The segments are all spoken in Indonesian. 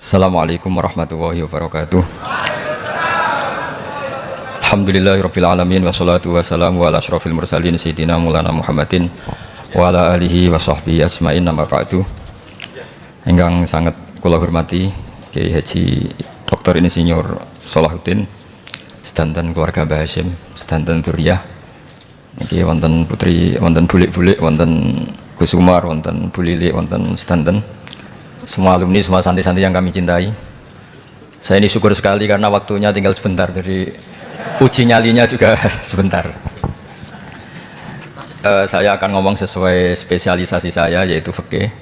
Assalamualaikum warahmatullahi wabarakatuh. Alhamdulillahirabbil alamin wassalatu wassalamu ala asyrofil mursalin sayyidina Maulana Muhammadin wa ala alihi wa sahbihi asma'in nama ba'du. Ingkang sangat kula hormati Kiai Haji Dr. Insinyur Salahuddin sedanten keluarga Mbah Hasyim, sedanten dzurriyyah. Niki wonten putri, wonten bulik-bulik, wonten Gus Umar, wonten Bu Lili, wonten sedanten semua alumni, semua santri-santri yang kami cintai. Saya ini syukur sekali karena waktunya tinggal sebentar, jadi uji nyalinya juga sebentar. Saya akan ngomong sesuai spesialisasi saya, yaitu fikih,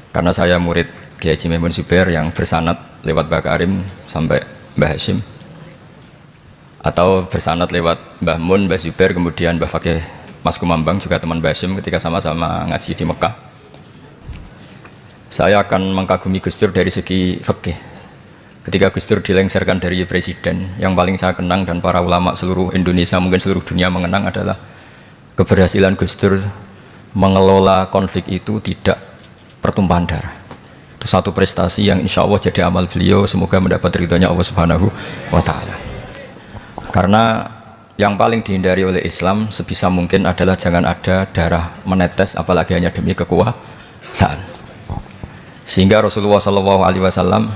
karena saya murid Kiai Haji Maimun Zubair yang bersanad lewat Mbah Karim sampai Mbah Hasyim, atau bersanad lewat Mbah Mun, Mbah Zubair, kemudian Mbah Fakih Mas Kumambang, juga teman Mbah Hasyim ketika sama-sama ngaji di Mekah. Saya akan mengkagumi Gus Dur dari segi fikih. Ketika Gus Dur dilengsarkan dari presiden, yang paling saya kenang dan para ulama seluruh Indonesia, mungkin seluruh dunia mengenang adalah keberhasilan Gus Dur mengelola konflik itu tidak pertumpahan darah. Itu satu prestasi yang insya Allah jadi amal beliau, semoga mendapat ridhonya Allah Subhanahu wa Ta'ala. Karena yang paling dihindari oleh Islam sebisa mungkin adalah jangan ada darah menetes, apalagi hanya demi kekuasaan. Sehingga Rasulullah SAW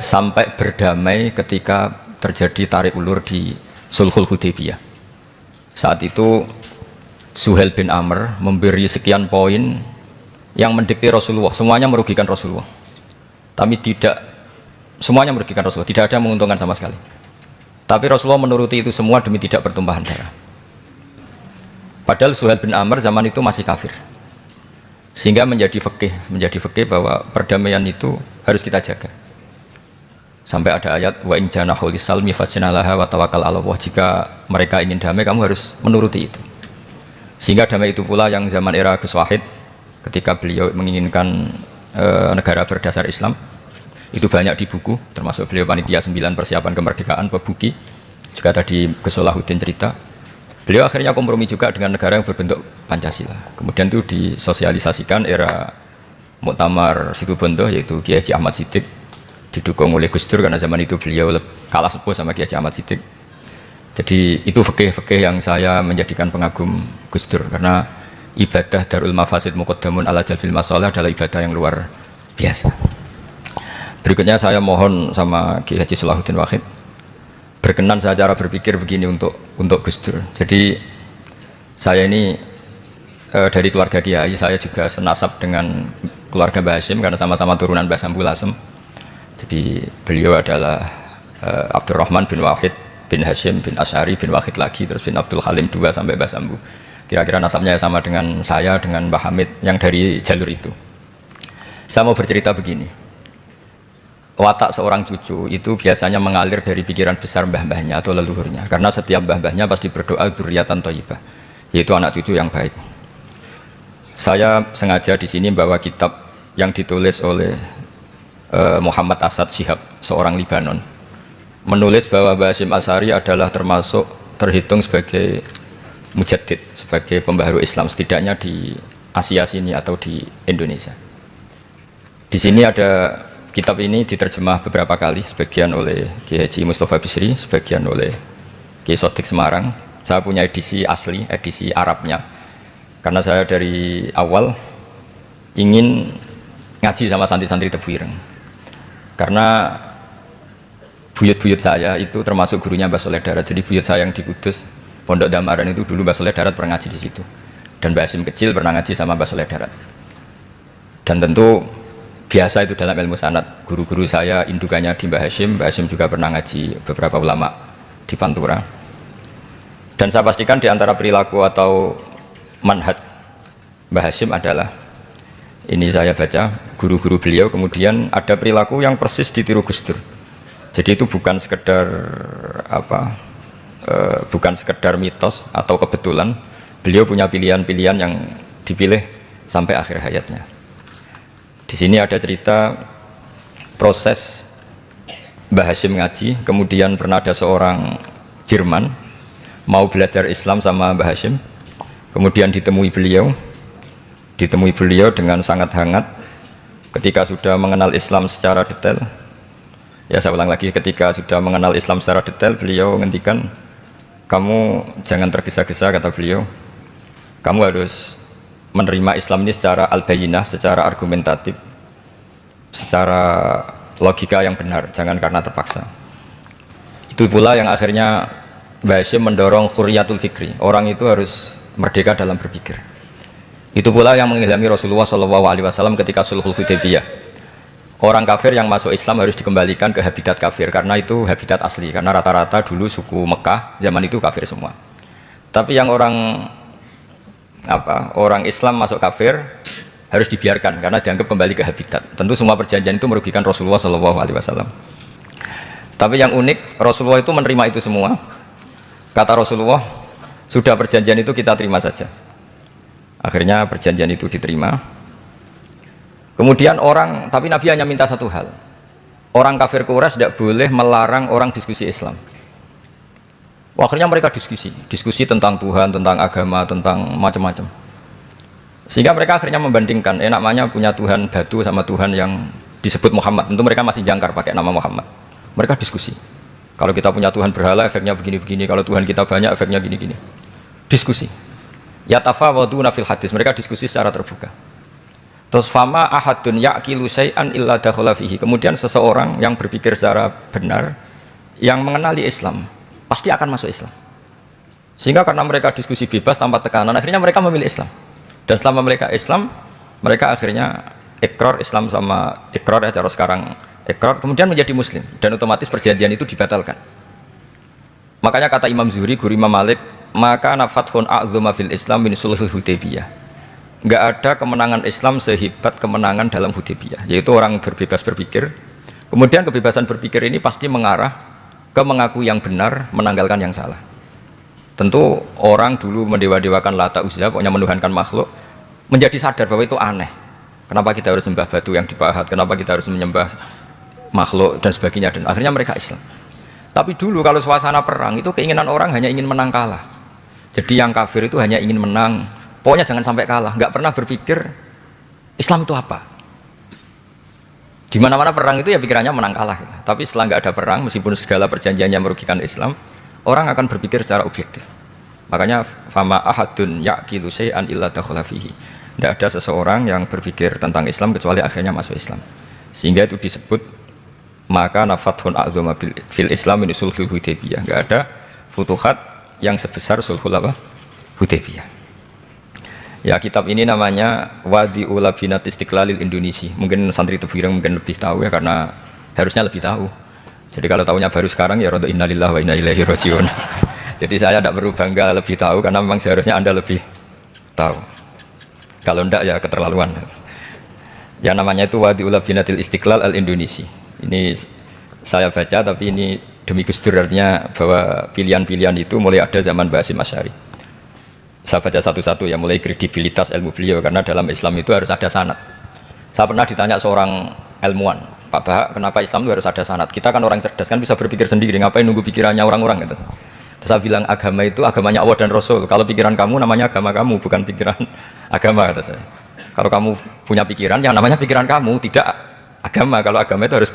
sampai berdamai ketika terjadi tarik ulur di Sulhul Hudaybiyah. Saat itu Suhail bin Amr memberi sekian poin yang mendikte Rasulullah, semuanya merugikan Rasulullah. Tapi tidak semuanya merugikan Rasulullah, tidak ada yang menguntungkan sama sekali. Tapi Rasulullah menuruti itu semua demi tidak bertumpahan darah. Padahal Suhail bin Amr zaman itu masih kafir. Sehingga menjadi fikih bahwa perdamaian itu harus kita jaga. Sampai ada ayat wa in janahu lisalmi fajnalaha wa tawakkal 'ala Allah, jika mereka ingin damai kamu harus menuruti itu. Sehingga damai itu pula yang zaman era Gus Wahid, ketika beliau menginginkan negara berdasar Islam, itu banyak di buku, termasuk beliau panitia 9 persiapan kemerdekaan Pebuki, juga tadi Gus Salahuddin cerita. Beliau akhirnya kompromi juga dengan negara yang berbentuk Pancasila. Kemudian itu disosialisasikan era Muktamar Situbondo, yaitu Kiai Haji Ahmad Siddiq, didukung oleh Gus Dur karena zaman itu beliau kalah sepuh sama Kiai Haji Ahmad Siddiq. Jadi itu fikih-fikih yang saya menjadikan pengagum Gus Dur, karena ibadah Darul Mafasid Muqaddamun ala Jalbil Masalah adalah ibadah yang luar biasa. Berikutnya saya mohon sama Kiai Haji Salahuddin Wahid berkenan saya cara berpikir begini untuk Gus Dur. Jadi saya ini dari keluarga Kiai, saya juga senasab dengan keluarga Mbah Hasyim karena sama-sama turunan Mbah Sambul Asem. Jadi beliau adalah Abdurrahman bin Wahid bin Hasyim bin Asy'ari bin Wahid lagi, terus bin Abdul Halim 2 sampai Mbah Sambu. Kira-kira nasabnya sama dengan saya, dengan Mbah Hamid yang dari jalur itu. Saya mau bercerita begini. Watak seorang cucu itu biasanya mengalir dari pikiran besar mbah-mbahnya atau leluhurnya, karena setiap mbah-mbahnya pasti berdoa dzurriyyatan thayyibah, yaitu anak cucu yang baik. Saya sengaja di sini bawa kitab yang ditulis oleh Muhammad Asad Shihab, seorang Libanon, menulis bahwa Mbah Hasyim Asy'ari adalah terhitung sebagai mujaddid, sebagai pembaharu Islam, setidaknya di Asia sini atau di Indonesia. Di sini ada kitab ini diterjemah beberapa kali, sebagian oleh Kiai Haji Mustafa Bisri, sebagian oleh Kiai Sodik Semarang. Saya punya edisi asli, edisi Arabnya, karena saya dari awal ingin ngaji sama santri-santri Tebu Ireng, karena buyut-buyut saya itu termasuk gurunya Mbah Soleh Darat. Jadi buyut saya yang di Kudus, Pondok Damaran itu dulu Mbah Soleh Darat pernah ngaji di situ, dan Mbah Hasyim kecil pernah ngaji sama Mbah Soleh Darat. Dan tentu biasa itu dalam ilmu sanad, guru-guru saya indukannya di Mbah Hasyim juga pernah ngaji beberapa ulama di Pantura. Dan saya pastikan di antara perilaku atau manhaj Mbah Hasyim adalah, ini saya baca guru-guru beliau, kemudian ada perilaku yang persis ditiru Gus Dur. Jadi itu bukan sekedar bukan sekedar mitos atau kebetulan, beliau punya pilihan-pilihan yang dipilih sampai akhir hayatnya. Di sini ada cerita proses Mbah Hasyim ngaji, kemudian pernah ada seorang Jerman mau belajar Islam sama Mbah Hasyim, kemudian ditemui beliau dengan sangat hangat. Ketika sudah mengenal Islam secara detail, Ya saya ulang lagi, ketika sudah mengenal Islam secara detail, beliau ngendikan, kamu jangan tergesa-gesa, kata beliau. Kamu harus menerima Islam ini secara al-bayyinah, secara argumentatif, secara logika yang benar, jangan karena terpaksa. Itu pula yang akhirnya Mbah Hashim mendorong khuriyatul fikri. Orang itu harus merdeka dalam berpikir. Itu pula yang mengilhami Rasulullah SAW ketika Sulhul Hudaybiyah. Orang kafir yang masuk Islam harus dikembalikan ke habitat kafir, karena itu habitat asli, karena rata-rata dulu suku Mekah zaman itu kafir semua. Tapi yang orang Islam masuk kafir harus dibiarkan karena dianggap kembali ke habitat. Tentu semua perjanjian itu merugikan Rasulullah SAW. Tapi yang unik, Rasulullah itu menerima itu semua. Kata Rasulullah, sudah perjanjian itu kita terima saja. Akhirnya perjanjian itu diterima. Kemudian tapi Nabi hanya minta satu hal. Orang kafir Quraisy tidak boleh melarang orang diskusi Islam. Akhirnya mereka diskusi tentang Tuhan, tentang agama, tentang macam-macam. Sehingga mereka akhirnya membandingkan, namanya punya Tuhan batu sama Tuhan yang disebut Muhammad. Tentu mereka masih jangkar pakai nama Muhammad. Mereka diskusi. Kalau kita punya Tuhan berhala, efeknya begini-begini. Kalau Tuhan kita banyak, efeknya gini-gini. Diskusi. Yatafawaduna fil hadis. Mereka diskusi secara terbuka. Terus fama ahadun yaqilu syai'an illa dakhala fihi. Kemudian seseorang yang berpikir secara benar, yang mengenali Islam, pasti akan masuk Islam. Sehingga karena mereka diskusi bebas tanpa tekanan, akhirnya mereka memilih Islam. Dan selama mereka Islam, mereka akhirnya ikrar Islam sama ikrar ya cara sekarang ikrar, kemudian menjadi Muslim. Dan otomatis perjanjian itu dibatalkan. Makanya kata Imam Zuhri, guru Imam Malik, maka nafathun a'zuma fil Islam min sulhul Hudaybiyah. Enggak ada kemenangan Islam sehebat kemenangan dalam Hudaybiyah, yaitu orang berbebas berpikir. Kemudian kebebasan berpikir ini pasti mengarah ke mengaku yang benar, menanggalkan yang salah. Tentu orang dulu mendewa-dewakan Lata Uzza, pokoknya menuhankan makhluk, menjadi sadar bahwa itu aneh. Kenapa kita harus sembah batu yang dipahat, kenapa kita harus menyembah makhluk dan sebagainya, dan akhirnya mereka Islam. Tapi dulu kalau suasana perang itu keinginan orang hanya ingin menang kalah. Jadi yang kafir itu hanya ingin menang, pokoknya jangan sampai kalah, nggak pernah berpikir Islam itu apa. Di mana-mana perang itu ya pikirannya menang kalah. Tapi setelah nggak ada perang, meskipun segala perjanjiannya merugikan Islam, orang akan berpikir secara objektif. Makanya fama ahadun yaqilu syai'an illa dakhala fihi. Tidak ada seseorang yang berpikir tentang Islam kecuali akhirnya masuk Islam. Sehingga itu disebut maka nafathun a'zama fil Islam min sulhul Hudaybiyah. Nggak ada futuhat yang sebesar sulhul Hudaybiyah. Ya, kitab ini namanya Wadi'ul Labinat Istiqlalil Indonesia. Mungkin santri Tebireng mungkin lebih tahu ya, karena harusnya lebih tahu. Jadi kalau tahunya baru sekarang ya rodo innalillahi wa inna ilaihi rajiun. Jadi saya tidak perlu bangga lebih tahu, karena memang seharusnya Anda lebih tahu. Kalau tidak ya keterlaluan. Ya namanya itu Wadi'ul Labinatil Istiqlal al Indonesia. Ini saya baca, tapi ini demi Gus Dur, artinya bahwa pilihan-pilihan itu mulai ada zaman Mbah Hasyim Asy'ari. Saya baca satu-satu ya, mulai kredibilitas ilmu beliau, karena dalam Islam itu harus ada sanad. Saya pernah ditanya seorang ilmuwan, Pak Bahak, kenapa Islam itu harus ada sanad? Kita kan orang cerdas, kan bisa berpikir sendiri, ngapain nunggu pikirannya orang-orang gitu. Terus saya bilang agama itu agamanya Allah dan Rasul. Kalau pikiran kamu namanya agama kamu, bukan pikiran agama, kata saya. Kalau kamu punya pikiran, yang namanya pikiran kamu, tidak agama. Kalau agama itu harus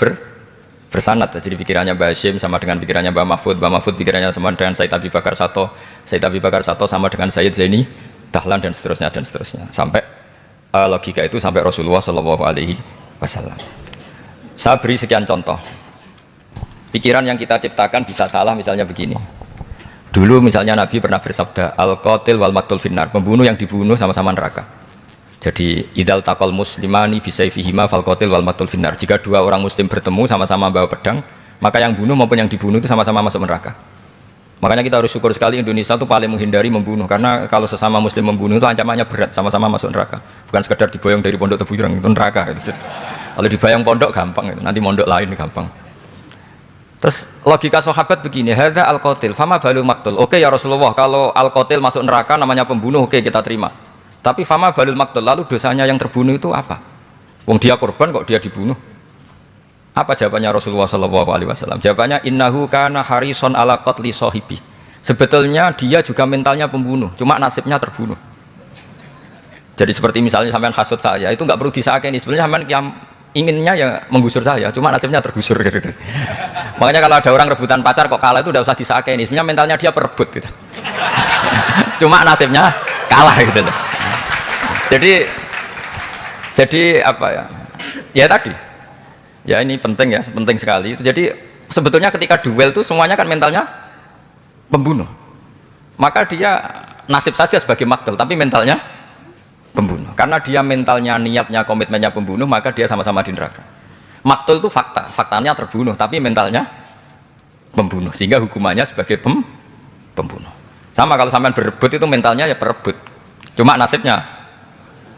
bersanad. Jadi pikirannya Mbah Hasyim sama dengan pikirannya Mbah Mahfud pikirannya sama dengan Said Abi Bakar Sato sama dengan Sayyid Zaini Dahlan, dan seterusnya sampai logika itu sampai Rasulullah SAW. Saya beri sekian contoh. Pikiran yang kita ciptakan bisa salah, misalnya begini. Dulu misalnya Nabi pernah bersabda, al-qatil wal maqtul finnar, pembunuh yang dibunuh sama-sama neraka. Jadi idal taqal muslimani bisayfihima fal qatil wal maqtul finnar. Jika dua orang muslim bertemu sama-sama bawa pedang, maka yang bunuh maupun yang dibunuh itu sama-sama masuk neraka. Makanya kita harus syukur sekali Indonesia itu paling menghindari membunuh, karena kalau sesama muslim membunuh itu ancamannya berat, sama-sama masuk neraka. Bukan sekedar diboyong dari pondok Tebireng, itu neraka gitu. Kalau dibayang pondok gampang, nanti pondok lain gampang. Terus logika sahabat begini, hadza al-qatil fama balul maqtul. Oke ya Rasulullah, kalau al-qatil masuk neraka namanya pembunuh, oke kita terima. Tapi fama balul maqtul, lalu dosanya yang terbunuh itu apa? Wong dia korban kok dia dibunuh? Apa jawabannya Rasulullah SAW? Jawabannya innahu kana harison ala qatli sahibi. Sebetulnya dia juga mentalnya pembunuh, cuma nasibnya terbunuh. Jadi seperti misalnya sampean hasud saya, itu nggak perlu disakeni. Sebenarnya sampean inginnya ya menggusur saya, cuma nasibnya tergusur gitu. Makanya kalau ada orang rebutan pacar kok kalah itu udah usah disakeni, sebenarnya mentalnya dia perebut gitu. Cuma nasibnya kalah gitu loh. Jadi apa ya? Ya tadi. Ya ini penting ya, penting sekali. Jadi sebetulnya ketika duel itu semuanya kan mentalnya pembunuh. Maka dia nasib saja sebagai maktul, tapi mentalnya pembunuh. Karena dia mentalnya, niatnya, komitmennya pembunuh, maka dia sama-sama di neraka. Maktul itu fakta, faktanya terbunuh, tapi mentalnya pembunuh. Sehingga hukumannya sebagai pembunuh. Sama kalau sampean berebut itu mentalnya ya perebut. Cuma nasibnya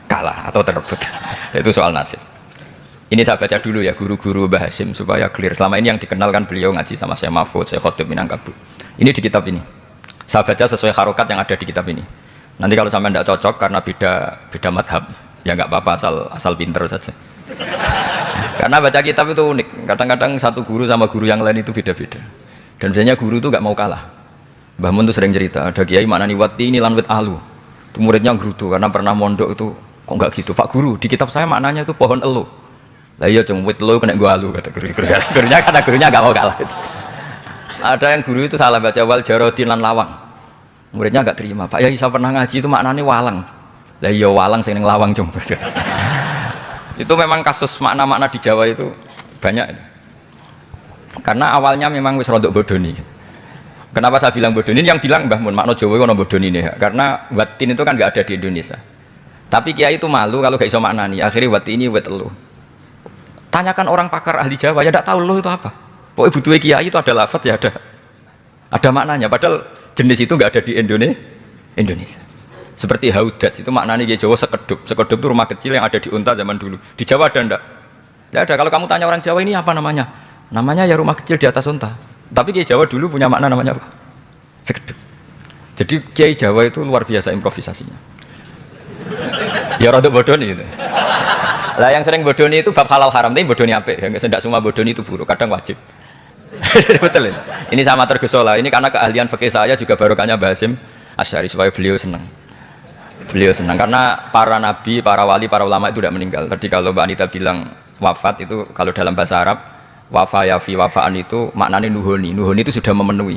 kalah atau terebut. Itu soal nasib. Ini saya baca dulu ya guru-guru Mbah Hasyim supaya clear. Selama ini yang dikenalkan beliau ngaji sama saya Mahfud, saya Khotib Minangkabau. Ini di kitab ini. Saya baca sesuai harokat yang ada di kitab ini. Nanti kalau sampai tidak cocok karena beda madhab, ya nggak apa-apa asal pinter saja. Karena baca kitab itu unik. Kadang-kadang satu guru sama guru yang lain itu beda-beda. Dan biasanya guru itu nggak mau kalah. Mbah Mun tuh sering cerita, ada kiai maknani wati ini lan wit alu. Itu muridnya gerutu karena pernah mondok itu kok nggak gitu. Pak guru, di kitab saya maknanya itu pohon elu. Lah iya cung wit elu kena gua alu kata guru. Gurunya karena gurunya nggak mau kalah. Itu. Ada yang guru itu salah baca wal jarodin lan lawang. Muridnya nggak terima. Pak ya saya pernah ngaji itu maknanya walang. Lah iya walang sing ning lawang cung. Itu memang kasus makna-makna di Jawa itu banyak. Karena awalnya memang wis rodok bodoni. Kenapa saya bilang bodoni? Yang bilang Mbah Mun makna Jawa ono bodoni ini. Karena watin itu kan nggak ada di Indonesia. Tapi kiai itu malu kalau gak iso maknani. Akhirnya wati ini wet elu. Tanyakan orang pakar ahli Jawa ya tidak tahu lo itu apa. Pokoknya butuh kiai itu ada lafaz ya ada maknanya. Padahal jenis itu nggak ada di Indonesia. Seperti haudat itu maknanya di Jawa sekedup. Sekedup itu rumah kecil yang ada di Unta zaman dulu. Di Jawa ada enggak? Tidak ada. Kalau kamu tanya orang Jawa ini apa namanya? Namanya ya rumah kecil di atas Unta. Tapi Kiai Jawa dulu punya makna namanya apa? Sekedup. Jadi Kiai Jawa itu luar biasa improvisasinya. Ya rodok bodoni itu. Lah yang sering bodoni itu bab halal haram, tapi bodoni apik. Ya enggak semua bodoni itu buruk, kadang wajib. Betul ini. Ini sama tergesola. Ini karena keahlian fikih saya juga barokahnya Mbah Hasyim Asy'ari supaya beliau senang. Beliau senang karena para nabi, para wali, para ulama itu tidak meninggal. Tadi kalau Mbak Anita bilang wafat itu kalau dalam bahasa Arab wafa yafi wafaan itu maknanya nuhoni. Nuhoni itu sudah memenuhi.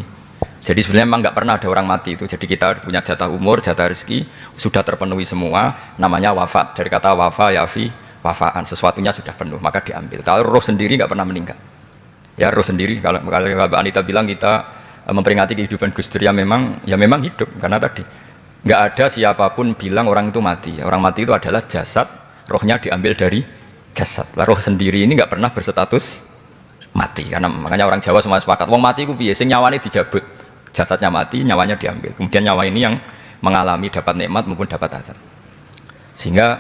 Jadi sebenarnya memang nggak pernah ada orang mati itu. Jadi kita punya jatah umur, jatah rezeki sudah terpenuhi semua. Namanya wafat. Dari kata wafa yafi wafaan, sesuatunya sudah penuh maka diambil. Kalau roh sendiri nggak pernah meninggal. Ya roh sendiri. Kalau Mbak Anita bilang kita memperingati kehidupan Gus Dur ya memang hidup karena tadi nggak ada siapapun bilang orang itu mati. Orang mati itu adalah jasad, rohnya diambil dari jasad. Roh sendiri ini nggak pernah berstatus mati. Karena makanya orang Jawa semua sepakat. Wong mati ku piye? Sing nyawane dijabut, jasadnya mati, nyawanya diambil. Kemudian nyawa ini yang mengalami dapat nikmat maupun dapat azab. Sehingga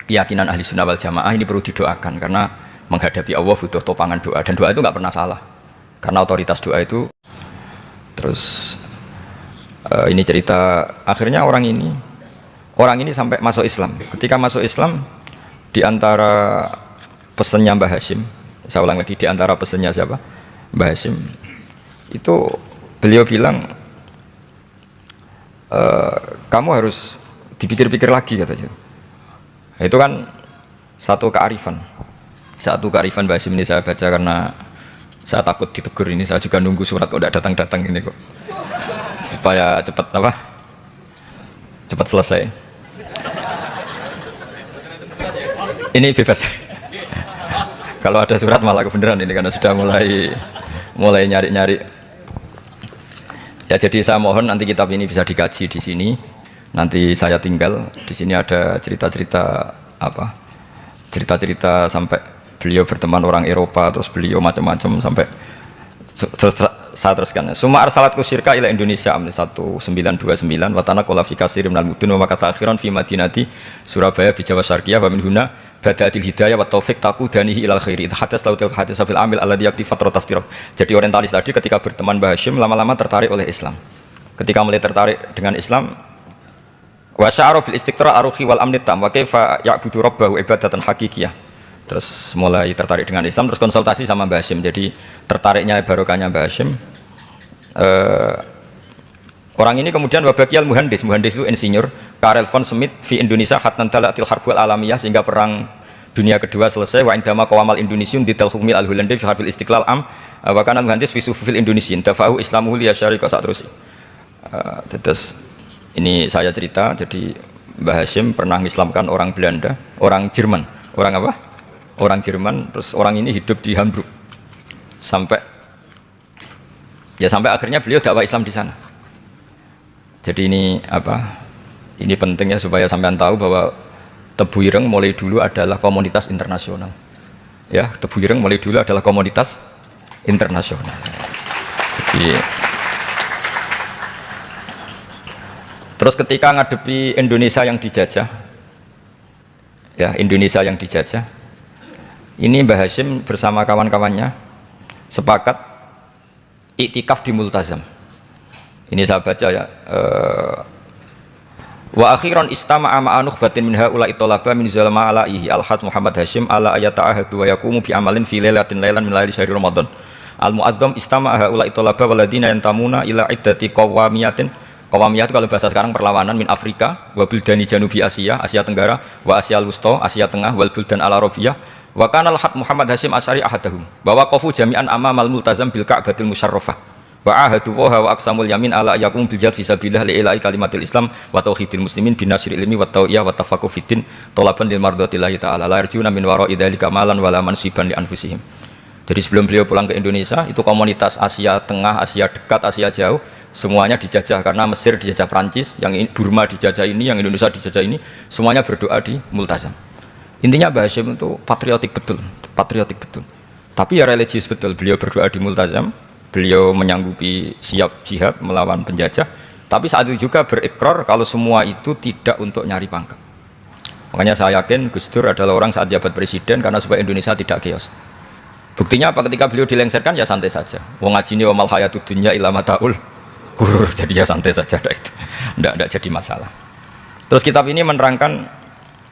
keyakinan ahli sunnah wal jamaah ini perlu didoakan karena menghadapi Allah butuh topangan doa dan doa itu nggak pernah salah. Karena otoritas doa itu terus. Ini cerita akhirnya orang ini sampai masuk Islam. Ketika masuk Islam di antara pesannya Mbah Hasyim, saya ulang lagi di antara pesannya siapa? Mbah Hasyim. Itu beliau bilang kamu harus dipikir-pikir lagi katanya. Itu kan satu kearifan Mbah Hasyim ini saya baca karena saya takut ditegur ini. Saya juga nunggu surat kok tidak datang-datang ini kok. Supaya cepat selesai. Ini bebas. Kalau ada surat malah kebenaran ini karena sudah mulai nyari-nyari. Ya jadi saya mohon nanti kitab ini bisa dikaji di sini. Nanti saya tinggal di sini ada cerita-cerita sampai beliau berteman orang Eropa terus beliau macam-macam sampai saya teruskan. Suma arsalatku syirka ila Indonesia amni 1929 watana qala fi katsirin minal mudun wa kata akhiran fi madinati Surabaya bi Jawa Syarqiyah wa min huna bada'atil hidayah wa taufik taqudanihi ilal khairi hadas lautil hadis fil amil alladhi yakti fatratas tirah. Jadi orientalis tadi ketika berteman Mbah Hasyim lama-lama tertarik oleh Islam. Ketika mulai tertarik dengan Islam wa sya'ara bil istiqra aruhi wal amni tam wa kaifa ya'budu rabbahu ibadatan hakikiyah. Terus mulai tertarik dengan Islam, terus konsultasi sama Mbah Hasyim. Jadi tertariknya barokahnya Mbah Hasyim. Orang ini kemudian wabakiyal muhandis itu insinyur Karel von Schmidt di Indonesia hatnan talatil harbul alamiyah sehingga perang dunia kedua selesai, wa indama qawamal Indonesiun dital hukmil al-Hulandi fi harbil istiqlal am wa kana muhandis fi sufufil Indonesian tafa'u islamuhu li syarika sak terus. Terus ini saya cerita, jadi Mbah Hashim pernah mengislamkan orang Belanda, orang Jerman, orang apa? Orang Jerman, terus orang ini hidup di Hamburg sampai akhirnya beliau dakwah Islam di sana. Jadi ini apa? Ini pentingnya supaya sampean tahu bahwa Tebu Ireng mulai dulu adalah komunitas internasional. Ya, Tebu Ireng mulai dulu adalah komunitas internasional. Jadi terus ketika ngadepi Indonesia yang dijajah, ya Indonesia yang dijajah, ini Mbah Hashim bersama kawan-kawannya sepakat iktikaf di Multazam. Ini saya baca ya. Wa akhiran istama'a ma'a nukhbatin min haula'i talaba min zalama alaihi al-had Muhammad Hashim ala ayata'ahadu wa yaqumu bi amalin fi lailatin lailan min laili syahri Ramadan. Al-mu'adzam istama'a haula'i talaba waladina yantamuna ila iddati qawamiyatin. Qawamiyah itu kalau bahasa sekarang perlawanan min Afrika wa buldani janubi Asia, Asia Tenggara, wa Asia Wusta, Asia Tengah, wal buldan al-Arabiyah. Wa kana al-had Muhammad Hashim Asy'ari ahadahum. Bahwa qafu jami'an amamal multazam bil Ka'batil musyarrafah. Wa ahadu wa aqsamul yamin ala yakum bil jihad fi sabilillah li ilahi kalimatil Islam wa tauhidil muslimin bin nasril ilmi wa tawiyah wa tafaqquh fiddin talaban lil mardatillahi ta'ala la yarjuna min wara'i dzalika malan wala mansiban li anfusihim. Jadi sebelum beliau pulang ke Indonesia, itu komunitas Asia Tengah, Asia Dekat, Asia Jauh semuanya dijajah karena Mesir dijajah Prancis, yang Burma dijajah ini, yang Indonesia dijajah ini, semuanya berdoa di Multazam. Intinya Mbah Hashim itu patriotik betul. Tapi ya religius betul. Beliau berdoa di Multazam. Beliau menyanggupi siap jihad melawan penjajah, tapi saat itu juga berikrar kalau semua itu tidak untuk nyari pangkat. Makanya saya yakin Gus Dur adalah orang saat jabat presiden karena supaya Indonesia tidak chaos. Buktinya apa? Ketika beliau dilengsarkan ya santai saja. Wong ngajine wa mal hayatud dunya illa mataul ghurur, jadi ya santai saja itu. Enggak jadi masalah. Terus kitab ini menerangkan,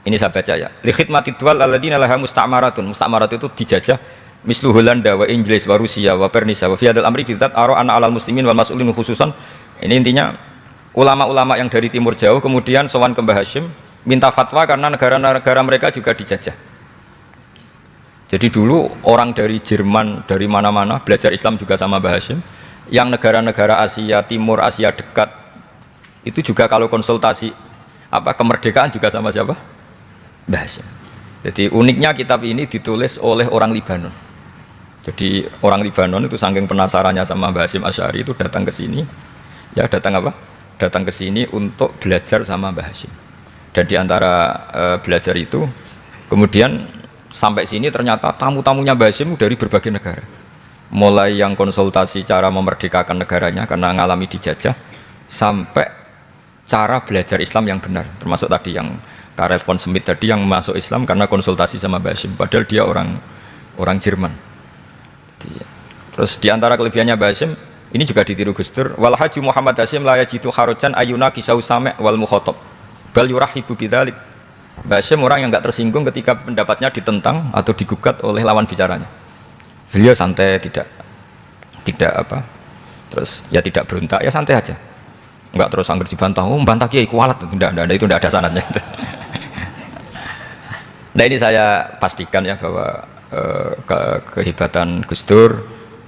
ini saya baca ya. Li khidmatid duwal alladziina laha musta'maratun. Musta'marat itu dijajah mislu Holanda wa Inggris wa Rusia wa Pernisa wa fiadal amri bidzat ara ana alal muslimin wal mas'ulin khususan. Ini intinya ulama-ulama yang dari timur jauh kemudian sowan ke Mbah Hashim minta fatwa karena negara-negara mereka juga dijajah. Jadi dulu orang dari Jerman, dari mana-mana belajar Islam juga sama Mbah Hashim. Yang negara-negara Asia Timur, Asia Dekat itu juga kalau konsultasi apa kemerdekaan juga sama siapa? Mbah Hashim. Jadi uniknya kitab ini ditulis oleh orang Libanon. Jadi orang Libanon itu saking penasarannya sama Mbah Hashim Asy'ari itu datang ke sini. Ya datang apa? Datang ke sini untuk belajar sama Mbah Hashim. Dan di antara belajar itu kemudian sampai sini ternyata tamu-tamunya Mbah Hashim dari berbagai negara. Mulai yang konsultasi cara memerdekakan negaranya karena mengalami dijajah sampai cara belajar Islam yang benar, termasuk tadi yang Karel von Schmidt tadi yang masuk Islam karena konsultasi sama Mbah Hashim, padahal dia orang Jerman. Terus diantara kelebihannya Mbah Hashim ini juga ditiru Gus Dur. Wal haji Muhammad Hashim la yajidu kharojan ayuna kisau sami' wal mukhatab bal yurahibu bidzalik. Mbah Hashim orang yang enggak tersinggung ketika pendapatnya ditentang atau digugat oleh lawan bicaranya. Beliau santai, tidak apa. Terus ya tidak berontak, ya santai aja. Enggak terus angger dibantah, oh membantah kiai kualat. Enggak, itu enggak ada sanadnya. Nah ini saya pastikan ya bahwa kehebatan Gus Dur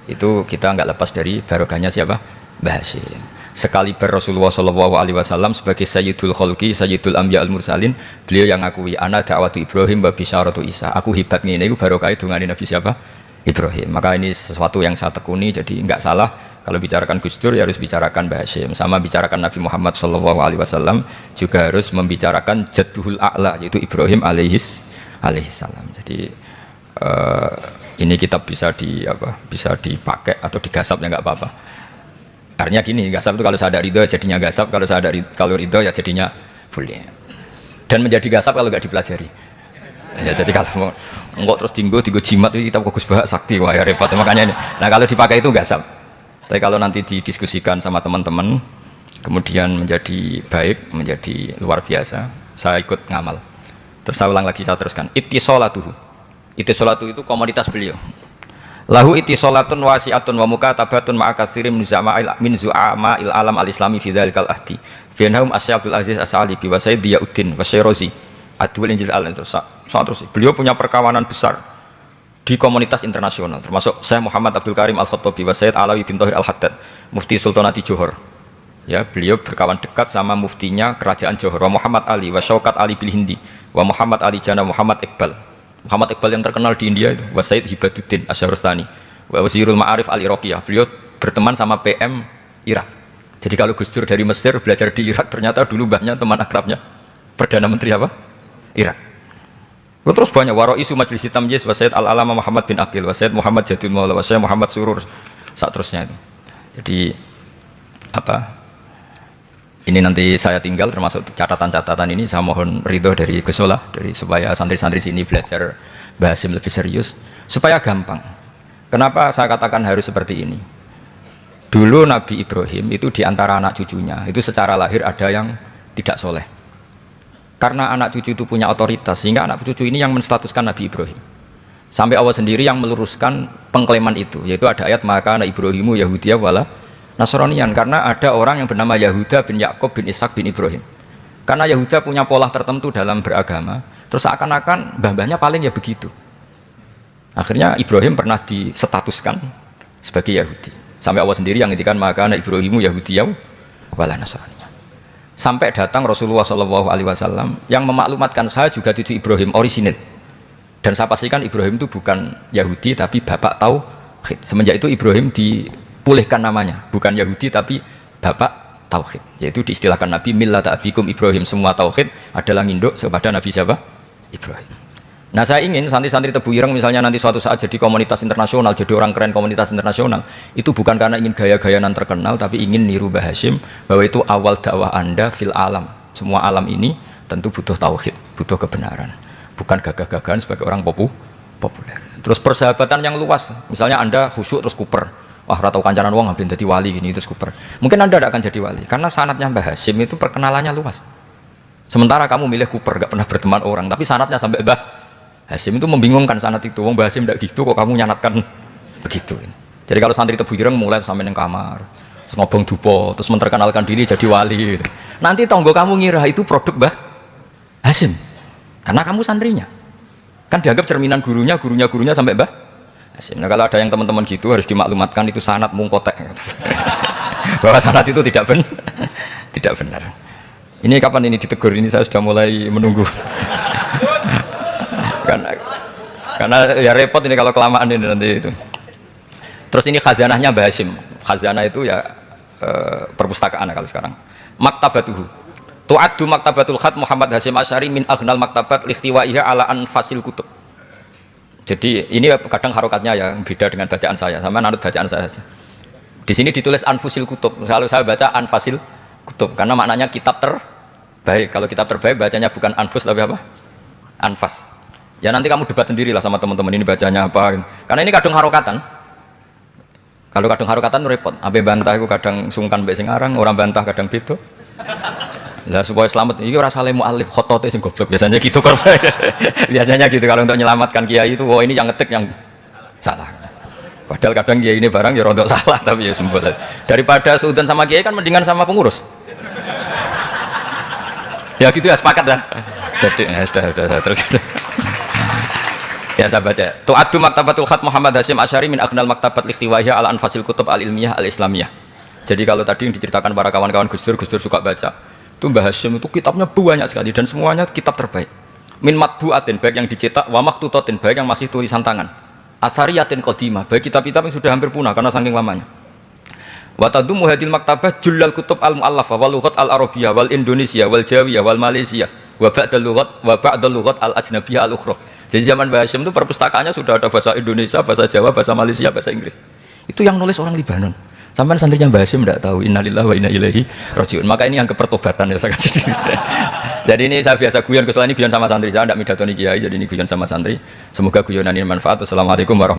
itu kita nggak lepas dari barokahnya siapa? Mbah Hashim. Sekaliber Rasulullah SAW sebagai Sayyidul Khalqi, Sayyidul Anbiya al-Mursalin, beliau yang ngakui ana da'watu Ibrahim wa bisyaratu Isa. Aku hebat ngene iku barokah dungane Nabi siapa? Ibrahim. Maka ini sesuatu yang saya tekuni, jadi nggak salah kalau bicarakan Gus Dur ya harus bicarakan Mbah Hashim. Sama bicarakan Nabi Muhammad SAW juga harus membicarakan Jadduhul A'la yaitu Ibrahim alaihis salam. Jadi ini kitab bisa dipakai atau digasap ya nggak apa-apa. Artinya gini, gasap itu kalau saya ada ridho jadinya gasap, kalau ridho ya jadinya boleh. Dan menjadi gasap kalau nggak dipelajari. Ya, jadi kalau enggak terus tinggo jimat itu kitab Gus Bah sakti, wah ya repot makanya ini. Nah kalau dipakai itu gasap. Tapi kalau nanti didiskusikan sama teman-teman, kemudian menjadi baik, menjadi luar biasa, saya ikut ngamal. Terus saya ulang lagi, saya teruskan. Ittisolatuhu itu komoditas beliau. Lahu ittisolatun wasi'atun wa mukatabatun ma'a katsirin min zu'ama'il alam al-islami fi dzalikal ahdi. Bianhum Asy Abdul Aziz As-Salibi wa Sayyid Diyauddin wa Syairozi Adwil Injil al terus. Beliau punya perkawanan besar di komunitas internasional, termasuk Syekh Muhammad Abdul Karim Al-Khattabi wa Sayyid Alawi bin Thohir Al-Haddad, Mufti Sultanati Johor. Ya, beliau berkawan dekat sama muftinya kerajaan Johor, wa Muhammad Ali wa Syaukat Ali bil Hindi, wa Muhammad Ali Jana Muhammad Iqbal. Muhammad Iqbal yang terkenal di India itu, wa Sayyid Hibaduddin Asyarustani, wa Wazirul Ma'arif Al-Iraqiyah. Beliau berteman sama PM Irak. Jadi kalau Gus Dur dari Mesir belajar di Irak, ternyata dulu mbahnya teman akrabnya Perdana Menteri apa? Irak. Terus banyak waro isu Majlis Tamjiz wa Sayyid Al-Alama Muhammad bin Aqil wa Sayyid Muhammad Jadul Maula wa Sayyid Muhammad Surur saat terusnya itu. Jadi apa? Ini nanti saya tinggal termasuk catatan-catatan ini, saya mohon ridho dari Gus Solah dari supaya santri-santri sini belajar bahasa lebih serius supaya gampang. Kenapa saya katakan harus seperti ini? Dulu Nabi Ibrahim itu diantara anak cucunya itu secara lahir ada yang tidak soleh. Karena anak cucu itu punya otoritas, sehingga anak cucu ini yang menstatuskan Nabi Ibrahim. Sampai Allah sendiri yang meluruskan pengklaiman itu, yaitu ada ayat maka anak Ibrahimu Yahudiyah wala Nasranian, karena ada orang yang bernama Yahuda bin Yakub bin Ishak bin Ibrahim. Karena Yahuda punya pola tertentu dalam beragama, terus seakan-akan mbah-mbahnya paling ya begitu. Akhirnya Ibrahim pernah disetatuskan sebagai Yahudi. Sampai Allah sendiri yang ngintikan maka anak Ibrahimu Yahudiyah wala Nasranian. Sampai datang Rasulullah SAW yang memaklumatkan saya juga cucu Ibrahim orisinil, dan saya pastikan Ibrahim itu bukan Yahudi tapi bapak tauhid. Semenjak itu Ibrahim dipulihkan namanya, bukan Yahudi tapi bapak tauhid, yaitu diistilahkan Nabi millata abikum Ibrahim, semua tauhid adalah nginduk kepada Nabi siapa? Ibrahim. Nah saya ingin santri-santri Tebu Ireng misalnya nanti suatu saat jadi komunitas internasional, jadi orang keren komunitas internasional, itu bukan karena ingin gaya-gayaan terkenal, tapi ingin niru Mbah Hasyim bahwa itu awal dakwah Anda fil alam. Semua alam ini tentu butuh tauhid, butuh kebenaran, bukan gagah-gagahan sebagai orang populer. Terus persahabatan yang luas, misalnya Anda khusyuk terus kuper, wah ratau kancanan wong habis jadi wali gini terus kuper, mungkin Anda tidak akan jadi wali karena sanadnya Mbah Hasyim itu perkenalannya luas. Sementara kamu milih kuper, gak pernah berteman orang, tapi sanadnya sampai Mbah Hasyim itu membingungkan sanad itu. Wong Mbah Hasyim tidak gitu kok kamu nyanatkan begitu. Jadi kalau santri Tebu Ireng mulai sampai neng kamar, terus ngobong dupo, terus memperkenalkan diri jadi wali gitu. Nanti tonggo kamu ngira itu produk Mbah Hasyim karena kamu santrinya. Kan dianggap cerminan gurunya sampai Mbah Hasyim. Nah kalau ada yang teman-teman gitu harus dimaklumatkan itu sanad mungkotek bahwa sanad itu tidak benar. Ini kapan ini ditegur, ini saya sudah mulai menunggu. karena ya repot ini kalau kelamaan ini nanti itu. Terus ini khazanahnya Mbah Hasyim. Khazanah itu ya perpustakaan kalau sekarang. Maktabatuhu. Tu'addu maktabatul khat Muhammad Hasyim Asy'ari min aghnal maktabat likhtiwaiha ala anfasil kutub. Jadi ini kadang harokatnya ya beda dengan bacaan saya, sama nanut bacaan saya saja. Di sini ditulis anfusil kutub. Kalau saya baca anfasil kutub karena maknanya kitab terbaik. Kalau kitab terbaik bacanya bukan anfus tapi apa? Anfas. Ya nanti kamu debat sendirilah sama teman-teman ini bacanya apa. Karena ini kadang harokatan. Kalau kadang harokatan repot. Abe bantah itu kadang sungkan mbek sing aran, orang bantah kadang beda. Lah supaya selamat iki ora saleh mualif khotote sing goblok biasanya gitu korban. Biasanya gitu kalau untuk menyelamatkan kiai itu oh ini yang ngetik yang salah. Padahal kadang kiai ini barang ya rontok salah tapi ya sembol. Daripada suudzon sama kiai kan mendingan sama pengurus. Ya gitu ya sepakat ya. Jadi ya sudah terus. Ya saya baca. Tu'addu maktabatul khat Muhammad Hasyim Asy'ari min aghnal maktabat likhtiwaiha ala anfasil kutub al-ilmiyah al-islamiyah. Jadi kalau tadi yang diceritakan para kawan-kawan Gus Dur suka baca. Itu Mbah Hasyim itu kitabnya banyak sekali dan semuanya kitab terbaik. Min matbu'atin baik yang dicetak, wa makhtutatin baik yang masih tulisan tangan. Athariyatin qadimah baik kitab-kitab yang sudah hampir punah karena saking lamanya. Wa tadummu hadil maktabah jullal kutub al-mu'allafah wal lughat al-arabiyyah wal indonesia wal jawiyah wal malaysia wa ba'dal lughat al-ajnabiyyah al-ukhra. Jadi zaman Mbah Hasyim itu perpustakaannya sudah ada bahasa Indonesia, bahasa Jawa, bahasa Malaysia, bahasa Inggris. Itu yang nulis orang Libanon. Sampai santrinya Mbah Hasyim tidak tahu innalillahi wa inna ilaihi rajiun. Maka ini yang kepertobatan ya saya kasih. Jadi ini saya biasa guyon, kesulitan ini guyon sama santri, saya tidak midatoni kiai, jadi ini guyon sama santri. Semoga guyonan ini manfaat. Wassalamualaikum warahmatullahi wabarakatuh.